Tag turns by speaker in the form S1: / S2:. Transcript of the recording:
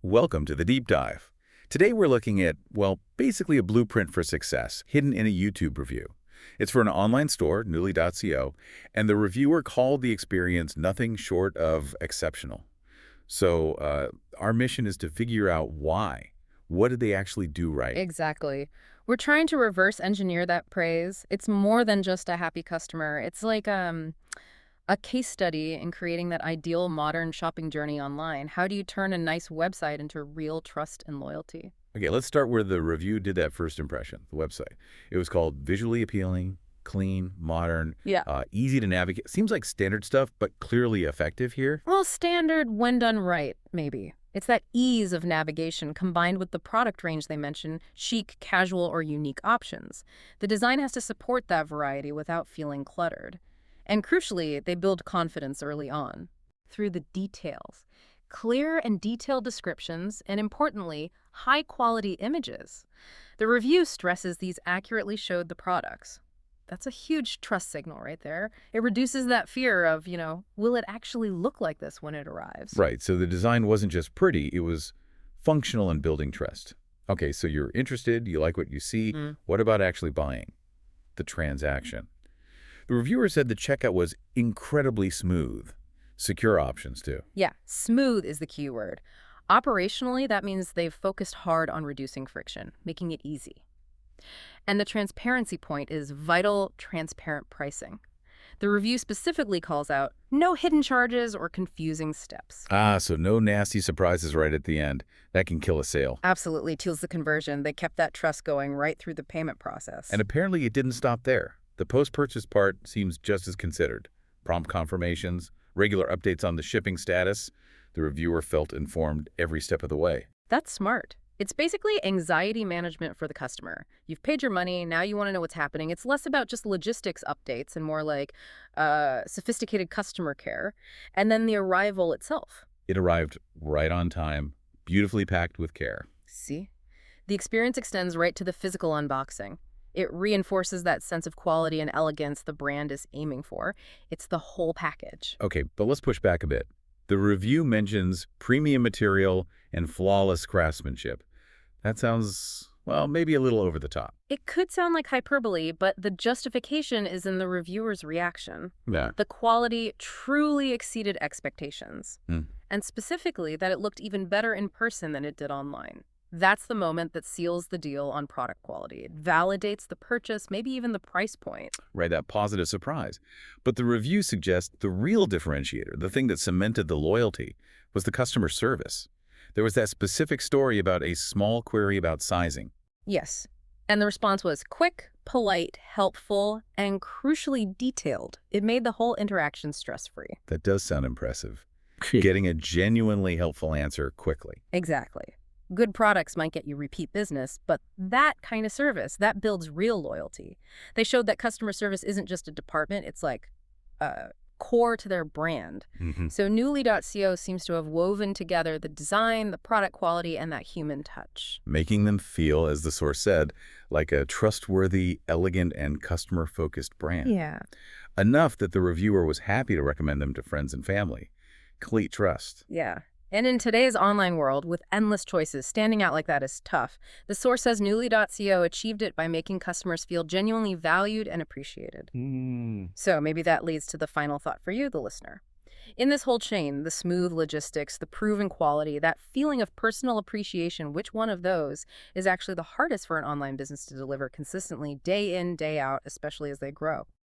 S1: Welcome to the Deep Dive. Today we're looking at, well, basically a blueprint for success hidden in a YouTube review. It's for an online store, newly.co, and the reviewer called the experience nothing short of exceptional. So our mission is to figure out why. What did they actually do right?
S2: Exactly. We're trying to reverse engineer that praise. It's more than just a happy customer. It's like a case study in creating that ideal modern shopping journey online. How do you turn a nice website into real trust and loyalty?
S1: Okay, let's start where the review did that first impression, the website. It was called visually appealing, clean, modern,
S2: Yeah.
S1: easy to navigate. Seems like standard stuff, but clearly effective here.
S2: Well, standard when done right, maybe. It's that ease of navigation combined with the product range they mention, chic, casual, or unique options. The design has to support that variety without feeling cluttered. And crucially, they build confidence early on through the details. Clear and detailed descriptions, and importantly, high-quality images. The review stresses these accurately showed the products. That's a huge trust signal right there. It reduces that fear of, will it actually look like this when it arrives?
S1: Right, so the design wasn't just pretty, it was functional and building trust. Okay, so you're interested, you like what you see. What about actually buying? The transaction. The reviewer said the checkout was incredibly smooth. Secure options, too.
S2: Yeah, smooth is the key word. Operationally, that means they've focused hard on reducing friction, making it easy. And the transparency point is vital, transparent pricing. The review specifically calls out no hidden charges or confusing steps.
S1: So no nasty surprises right at the end. That can kill a sale.
S2: Absolutely kills the conversion. They kept that trust going right through the payment process.
S1: And apparently it didn't stop there. The post-purchase part seems just as considered. Prompt confirmations, regular updates on the shipping status. The reviewer felt informed every step of the way.
S2: That's smart. It's basically anxiety management for the customer. You've paid your money, now you want to know what's happening. It's less about just logistics updates and more like sophisticated customer care. And then the arrival itself.
S1: It arrived right on time, beautifully packed with care.
S2: See? The experience extends right to the physical unboxing. It reinforces that sense of quality and elegance the brand is aiming for. It's the whole package.
S1: Okay, but let's push back a bit. The review mentions premium material and flawless craftsmanship. That sounds, well, maybe a little over the top.
S2: It could sound like hyperbole, but the justification is in the reviewer's reaction.
S1: Yeah.
S2: The quality truly exceeded expectations. And specifically that it looked even better in person than it did online. That's the moment that seals the deal on product quality. It validates the purchase, maybe even the price point.
S1: Right, that positive surprise. But the review suggests the real differentiator, the thing that cemented the loyalty, was the customer service. There was that specific story about a small query about sizing.
S2: Yes. And the response was quick, polite, helpful, and crucially detailed. It made the whole interaction stress-free.
S1: That does sound impressive. Getting a genuinely helpful answer quickly.
S2: Exactly. Good products might get you repeat business, but that kind of service, that builds real loyalty. They showed that customer service isn't just a department, it's like core to their brand. So Newly.co seems to have woven together the design, the product quality, and that human touch.
S1: Making them feel, as the source said, like a trustworthy, elegant, and customer-focused brand.
S2: Yeah.
S1: Enough that the reviewer was happy to recommend them to friends and family. Complete trust.
S2: Yeah. And in today's online world, with endless choices, standing out like that is tough. The source says Newly.co achieved it by making customers feel genuinely valued and appreciated. So maybe that leads to the final thought for you, the listener. In this whole chain, the smooth logistics, the proven quality, that feeling of personal appreciation, which one of those is actually the hardest for an online business to deliver consistently day in, day out, especially as they grow?